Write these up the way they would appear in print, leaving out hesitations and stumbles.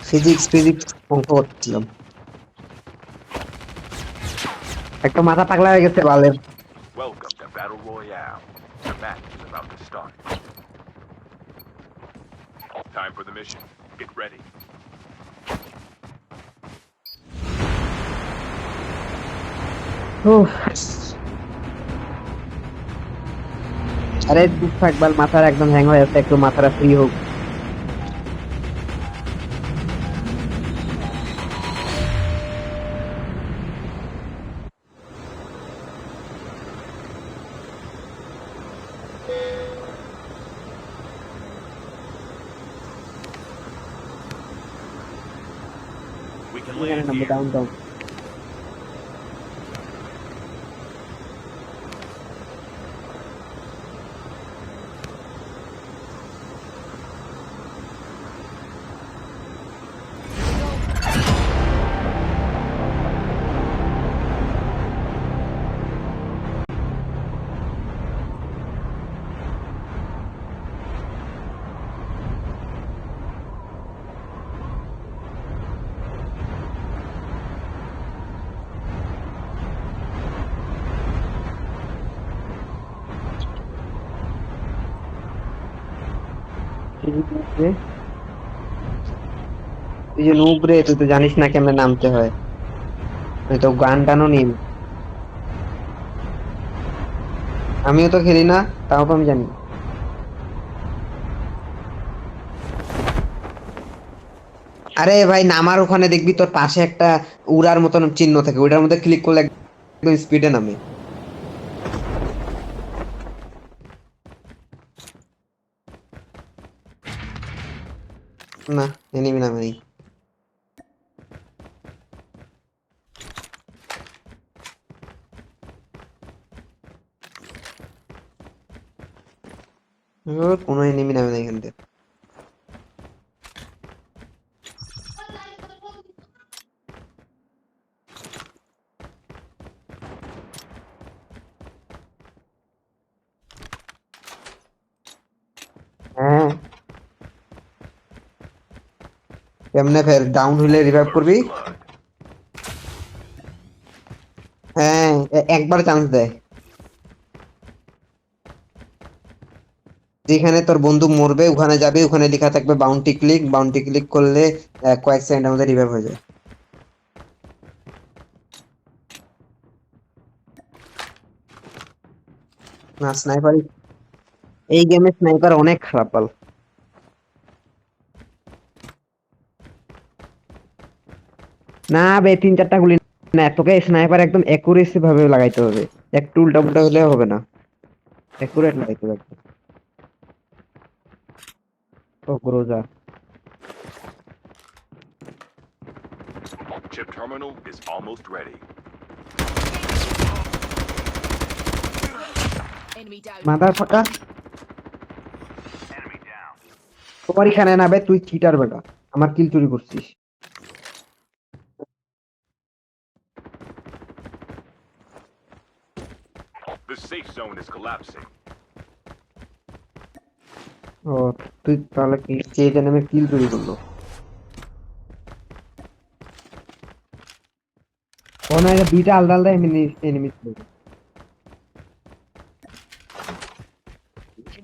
Physics অঙ্ক করছিলাম। একটা মাথা পাগলা হয়ে গেছে বালের। Welcome to Battle Royale. The match is about to start. Time for the mission. Get ready. উফ, আরে চুপ থাক বাল, মাথার একদম হ্যাং হয়ে আছে, একটু মাথাটা ফ্রি হোক। We can এখানে land নামবো, here. Down down. তুই যে নুব রে, তুই তো জানিস না কেমনে নামতে হয়। তুই তো গান টানও নিন। আমিও তো খেলি না, তাও তো আমি জানি। আরে ভাই, নামার ওখানে দেখবি তোর পাশে একটা উড়ার মতন চিহ্ন থাকে, ওইটার মধ্যে ক্লিক করলে একদম স্পিডে নামে। না, এনিমি নামে নেই। কোনো এনিমি নামে নেই এখান থেকে। হ্যাঁ, কেমনে ফের ডাউন হইলে রিভাইভ করবি? First blood. হ্যাঁ, একবার চান্স দেয়। যেখানে তোর বন্ধু মরবে ওখানে যাবি, ওখানে লেখা থাকবে বাউন্টি ক্লিক, বাউন্টি ক্লিক করলে কয়েক সেকেন্ডের মধ্যে রিভাইভ হয়ে যায়। না, স্নাইপার, এই গেমে স্নাইপার অনেক খারাপ পাল। না বে, 3-4টা গুলি না, তোকে স্নাইপার একদম অ্যাকুরেসি ভাবে লাগাইতে হবে। একটু উল্টা পুল্টা হলে হবে না, অ্যাকুরেট লাগাইতে হবে একদম। ও Groza. Chip terminal is almost ready. Enemy down. মাদার ফাঁকা। Enemy down. তোমার এখানে না বে, তুই চিটার বেটা, আমার কিল চুরি করছিস। The safe zone is collapsing. ও, তুই তাহলে কি কে জানে আমি কিল চুরি করলো? ও না, এটা দুইটা আলাদা আলাদা এনিমি ছিল।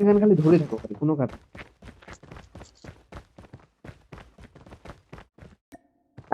এখানে খালি ধরে থাকো খালি, কোনো কাজ।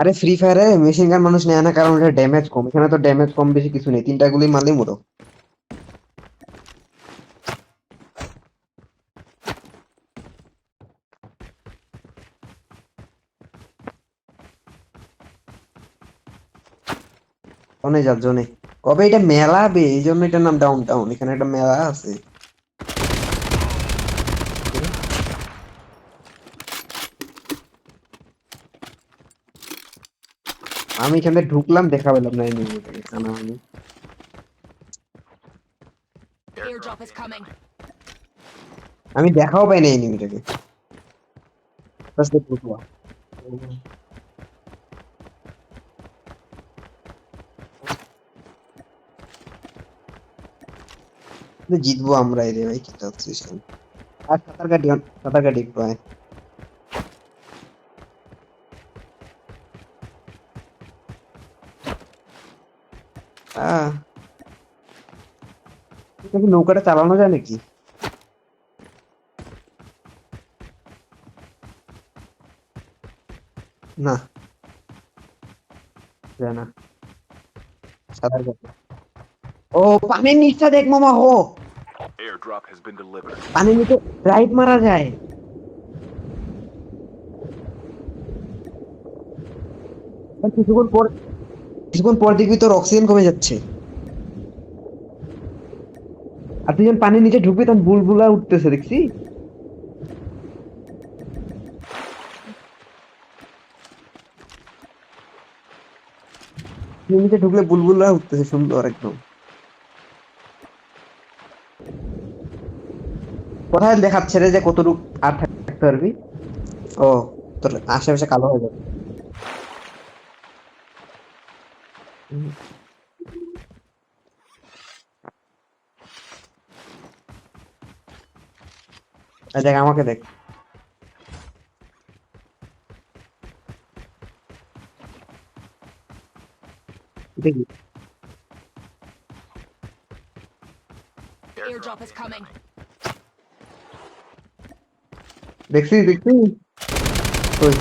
আরে ফ্রি ফায়ারে মেশিন গান মানুষ নেয় না কারণ এটা ড্যামেজ কম, এখানে তো ড্যামেজ কম বেশি কিছু নেই, 3টা গুলি মারলেই মরো। অনেক যার জন্য কবে এটা মেলা বে, এই জন্য এটার নাম ডাউন টাউন, এখানে একটা মেলা আছে। আমি এখানে ঢুকলাম, দেখা পেলাম না এনিমিটাকে, কানা আমি। Airdrop is coming. আমি দেখাও পাই না এনিমিটাকে। বাস দেখো তো। জিতবো আমরা রে ভাই, কি চাচ্ছিস? আর সাঁতার কাটি একটু আয়। আহ এটা কি নৌকাটা চালানো যায় নাকি? না, যায় না। সাঁতার কাটে। ও, পানির নিচটা দেখ মামা, হো Airdrop has been delivered. পানির নিচে রাইড মারা যায়। আর কিছুক্ষণ পর দেখবি তোর অক্সিজেন কমে যাচ্ছে। আর তুই যখন পানির নিচে ঢুকবি তখন বুলবুলা উঠতেছে, দেখছি? পানির নিচে ঢুকলে বুলবুলা উঠতেছে সুন্দর একদম। কোথায় দেখাচ্ছে রে যে কতটুকু আর থাকতে পারবি? ও, তোর আশেপাশে কালো হয়ে যাবে। হুম। এই দেখ, আমাকে দেখ। দেখি, Airdrop is coming. দেখছি দেখছি। কই?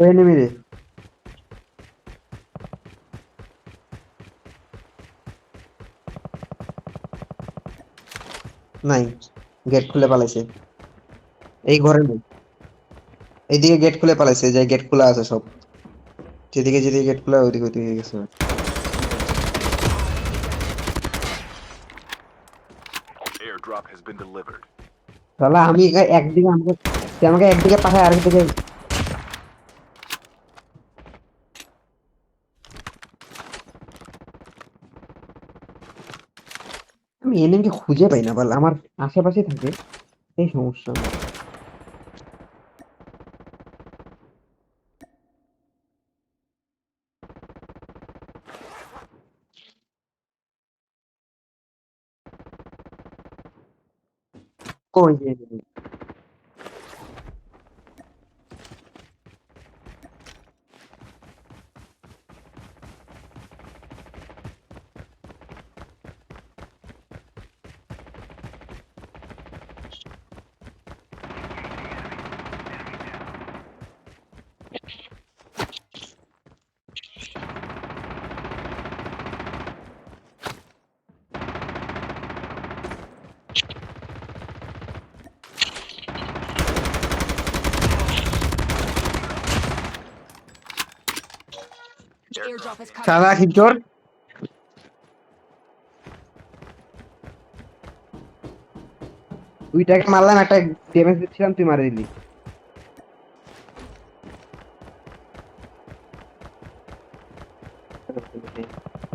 ওই enemy রে। নাই, গেট খুলে পালাইছে। এই ঘরে নেই, এইদিকে গেট খুলে পালাইছে, যে গেট খোলা আছে সব। যেদিকে যেদিকে গেট খোলা ওইদিকে ওইদিকে গেছে। Airdrop has been delivered. তাহলে আমি একদিকে আমাকে, তুই আমাকে একদিকে পাঠায় আরেকদিকে। আমি এনিমিকে খুঁজে পাই না, বল আমার আশেপাশে থাকে, এই সমস্যা আমার। কই যে enemy? Airdrop is coming. সাদা খিচর, দুইটাকে মারলাম, একটা ড্যামেজ দিচ্ছিলাম, তুই মারে দিলি।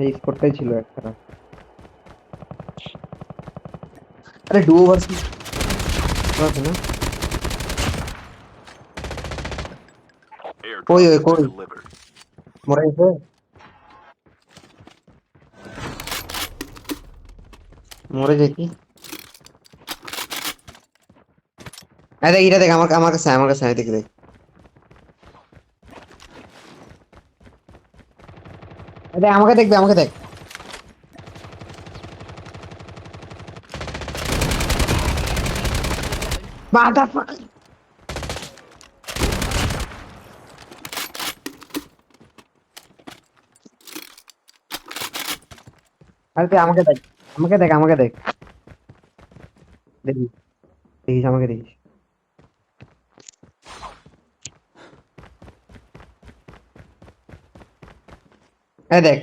এই স্কোরটাই ছিল একটা। আরে ডুও ভার্সেস আছে না? Airdrop কই has কই been delivered. মরে গেছে? মরে যাই কি? দেখ, এটা দেখ, আমার কাছে আমার কাছে দেখ দেখ। দেখ, আমাকে দেখবে, আমাকে দেখ। Motherfucker! আরে তুই আমাকে দেখ, আমাকে দেখ, আমাকে দেখ। দেখিস, দেখিস, আমাকে দেখিস। এই দেখ,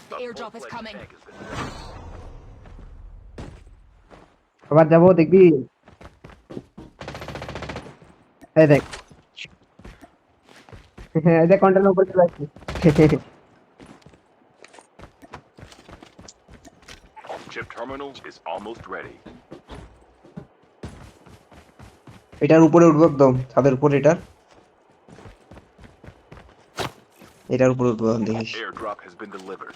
The airdrop is coming. Tank has been আবার যাবো, দেখবি। এই দেখ, এই দেখ, কন্টেনার উপরে চলে আসছে। Chip terminal is almost ready. এটার উপরে উঠবো একদম, ছাদের উপরে, এটার উপরে উঠবো, দেখিস। Airdrop has been delivered.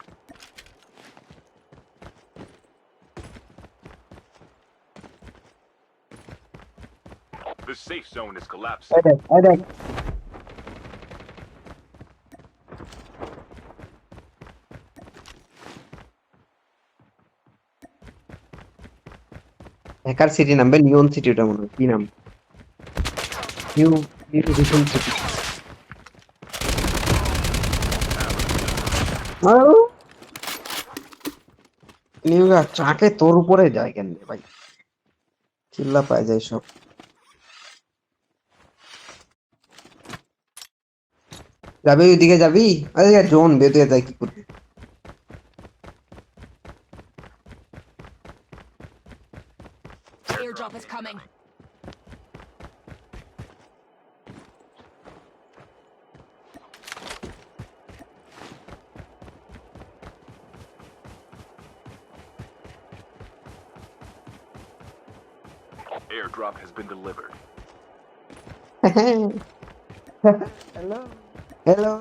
The safe zone is এই collapsing. দেখ এই দেখ হ্যাকার সিটি নামবে নিয়ন সিটি ওটা মনে হয় কি নাম new new vision city new ট্রাকে তোর উপরে যায় কেন রে ভাই চিল্লা পায় যায় সব যাবি ওইদিকে যাবি আরে জোন বেঁধে যায় কি করবি The airdrop is coming. Airdrop has been delivered. Hello hello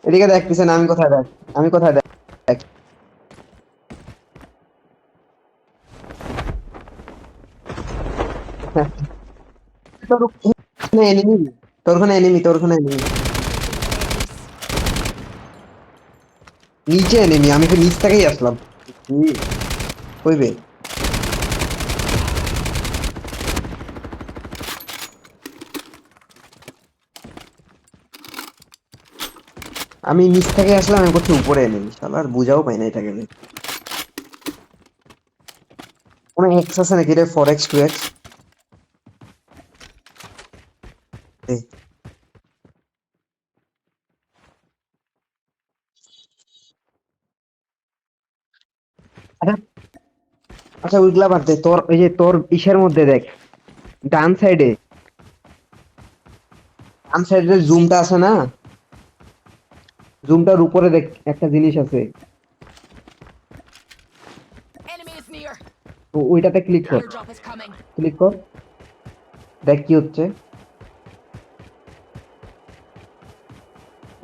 এদিকে দেখ পিছনে আমি কোথায় দেখ আমি কোথায় দেখ তোর ওখানে এনিমি তোর ওখানে এনিমি নিচে এনিমি আমি তো নিচ থেকেই আসলাম কইবে আমি নিচ থেকে আসলাম আমি করছি উপরে এনিমি শালার বুঝাও পাই না এটাকে কোনো এক্স আছে নাকি রে 4x 2x আচ্ছা আচ্ছা ওইগুলা বাদ দে তোর ওই যে তোর ইসের মধ্যে দেখ ডান সাইডে জুমটা আছে না জুমটার উপরে দেখ একটা জিনিস আছে Enemy is near. তো ওইটাতে ক্লিক The কর airdrop is coming. দেখ কি হচ্ছে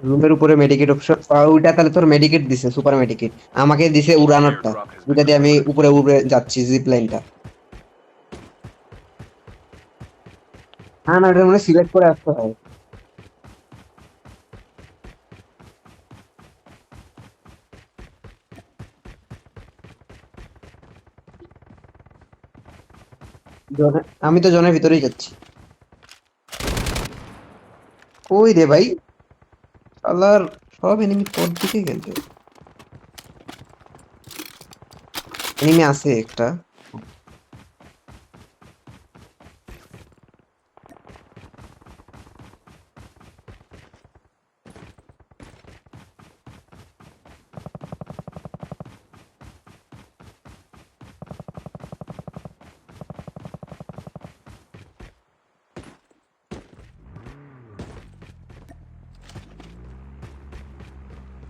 রুমের উপরে মেডিকেট অপশন ওইটা তাহলে তোর মেডিকেট দিছে সুপার মেডিকেট আমাকে দিছে উড়ানোরটা যেটা দিয়ে আমি উপরে উপরে যাচ্ছি জিপ লাইনটা না এটা মানে সিলেক্ট করে আসতে হয় আমি তো জনের ভিতরেই যাচ্ছি কই রে ভাই শালার সব এনিমি তোর দিকে গেল এনিমি আছে একটা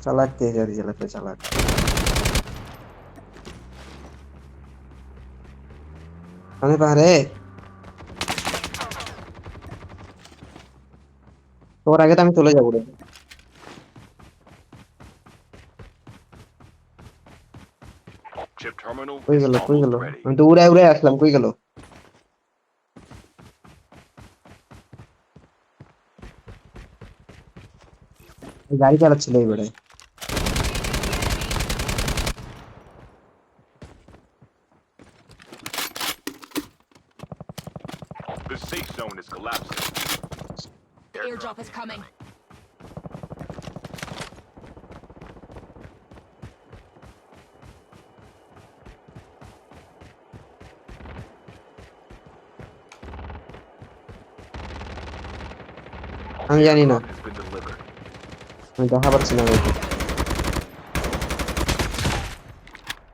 চালাক কে গাড়ি চালাতে চালাক আমি পারে তোর আগে তো আমি চলে যাবো রে Chip terminal কই is গেল almost ready. আমি তো উড়ে উড়ে আসলাম কই গেল গাড়ি চালাচ্ছিল এই বেড়ে The safe zone is collapsing. The airdrop is coming. আমি জানি না Airdrop has been delivered. আমি দেখা পাচ্ছি না ওইটা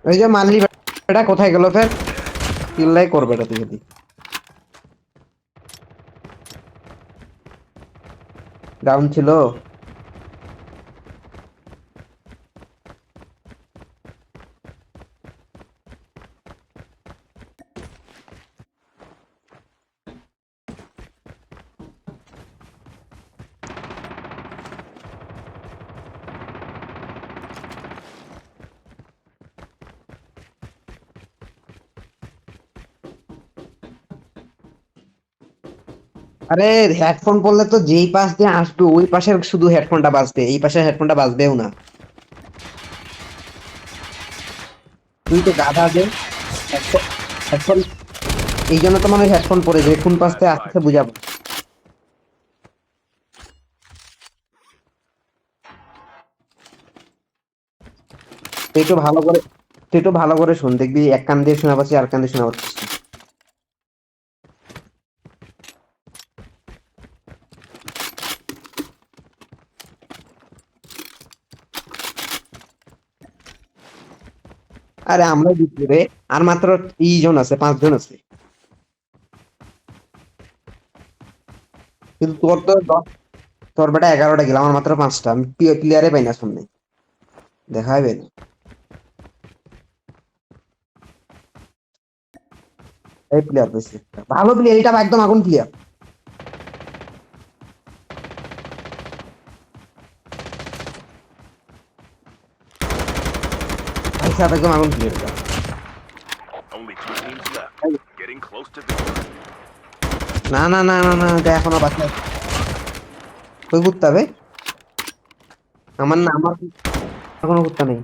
ওই যে মানলি বেটা কোথায় গেল ফের চিল্লাই করবে এটা তুই যদি ডাউন ছিল আরে হেডফোন পরলে তো যেই পাশ দিয়ে আসবে ওই পাশের শুধু হেডফোনটা বাজবে, এই পাশের হেডফোনটা বাজবেও না। তুই তো গাধা যে হেডফোন হেডফোন এই জন্য তো মানুষ হেডফোন পরে যে কোন পাশ Last থেকে 5 আসতেছে বুঝাবো। তুই একটু ভালো করে তুই একটু ভালো করে শুন, দেখবি এক কান দিয়ে শোনা পাচ্ছি আর কান দিয়ে শোনা পাচ্ছিস না। আরে আমরা জিতবো রে, আর মাত্র 3 জন আছে, 5 জন আছে, কিন্তু তোর তো তোর বেটা 11টা গেল, আমার মাত্র 5টা, আমি প্লেয়ারে পাই না সামনে, দেখা হবে না। এই প্লেয়ার পেয়েছে, ভালো প্লেয়ার, এটা একদম আগুন প্লেয়ার, একদম আগুন player. Only 2 teams left. Getting close to victory. না না না না না, এটা এখনো বাকি আছে। কই কুত্তা বে? আমার না, আমার কোনো কুত্তা নেই।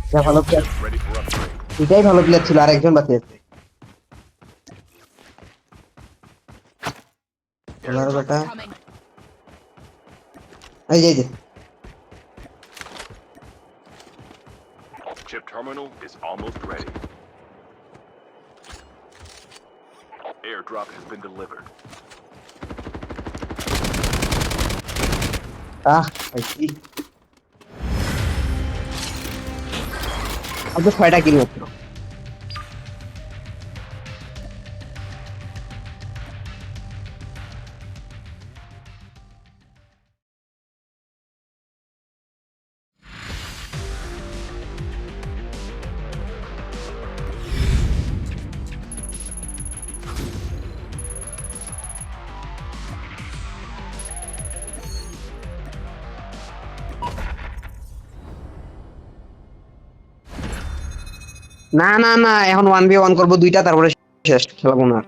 এটা ভালো player, Ships ready for upgrade. এটাই ভালো প্লেয়ার ছিল, আর একজন বাকি আছে। ওলার Airdrop বেটা, is coming. এই যে এই যে। Chip terminal is almost ready. Airdrop has been delivered. পাইছি। আর তো 6টা কিল মাত্র। না না না, এখন 1v1 করবো 2টা, তারপরে শেষ, খেলাবো না আর।